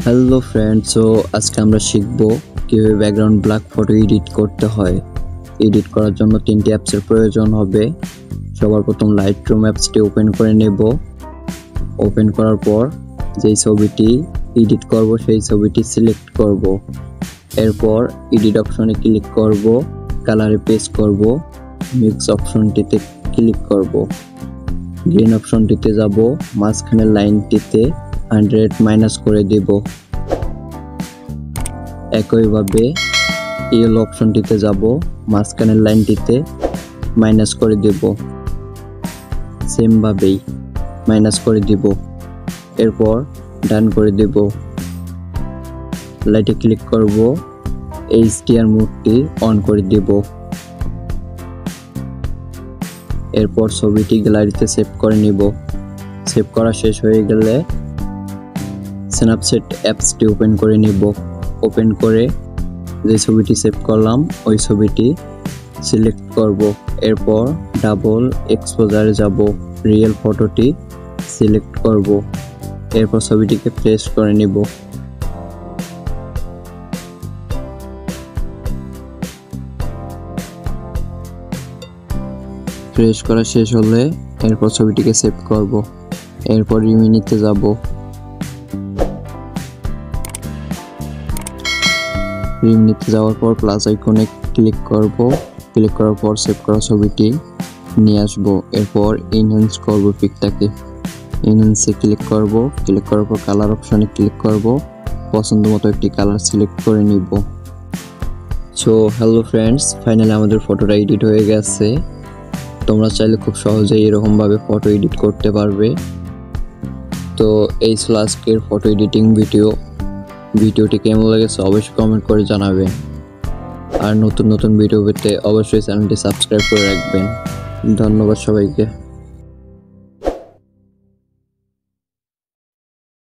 Hello friend, so আজকে আমরা শিখব কিভাবে ব্যাকগ্রাউন্ড ব্ল্যাক ফটো এডিট করতে হয়। এডিট করার জন্য তিনটি অ্যাপসের প্রয়োজন হবে। সবার প্রথম লাইটরুম অ্যাপসটি ওপেন করে নেব। ওপেন করার পর যেই ছবিটি এডিট করব সেই ছবিটি সিলেক্ট করব। এরপর এডিট অপশনে ক্লিক করব, কালারে পেস্ট করব, মিক্স অপশনটিতে ক্লিক করব, গ্রিন অপশনটিতে যাব, মাঝখানের লাইনটিতে 100 মাইনাস করে দেব। একইভাবে ইয়েলো অপশনটিতে যাব, মাঝখানের লাইনটিতে মাইনাস করে দেব, সেম ভাবেই মাইনাস করে দেব। এরপর ডান করে দেব। লাইটে ক্লিক করব, HDR মোডটি অন করে দেব। এরপর ছবিটি গ্যালারিতে সেভ করে নিব। সেভ করা শেষ হয়ে গেলে স্ন্যাপচ্যাট অ্যাপসটি ওপেন করে নিব। ওপেন করে যে ছবিটি সেভ করলাম ওই ছবিটি সিলেক্ট করব। এরপর ডাবল এক্সপোজারে যাব, রিয়েল ফটোটি সিলেক্ট করব। এরপর ছবিটিকে প্লেস করে নিব। প্রেস করা শেষ হলে এরপর ছবিটিকে সেভ করব। এরপর রিমিনিতে যাব। রিমিনিতে যাওয়ার পর প্লাস আইকনে ক্লিক করব। ক্লিক করার পর সেভ করা ছবিটি নিয়ে আসব। এরপর এনহ্যান্স করব পিকটাকে। এনহ্যান্সে ক্লিক করব। ক্লিক করার পর কালার অপশনে ক্লিক করব। পছন্দ মতো একটি কালার সিলেক্ট করে নিব। সো হ্যালো ফ্রেন্ডস, ফাইনালি আমাদের ফটোটা এডিট হয়ে গেছে। তোমরা চাইলে খুব সহজেই এরকমভাবে ফটো এডিট করতে পারবে। তো এই ছিল আজকের ফটো এডিটিং ভিডিওটি কেমন লেগেছে অবশ্যই কমেন্ট করে জানাবেন। আর নতুন নতুন ভিডিও পেতে অবশ্যই চ্যানেলটি সাবস্ক্রাইব করে রাখবেন। ধন্যবাদ সবাইকে।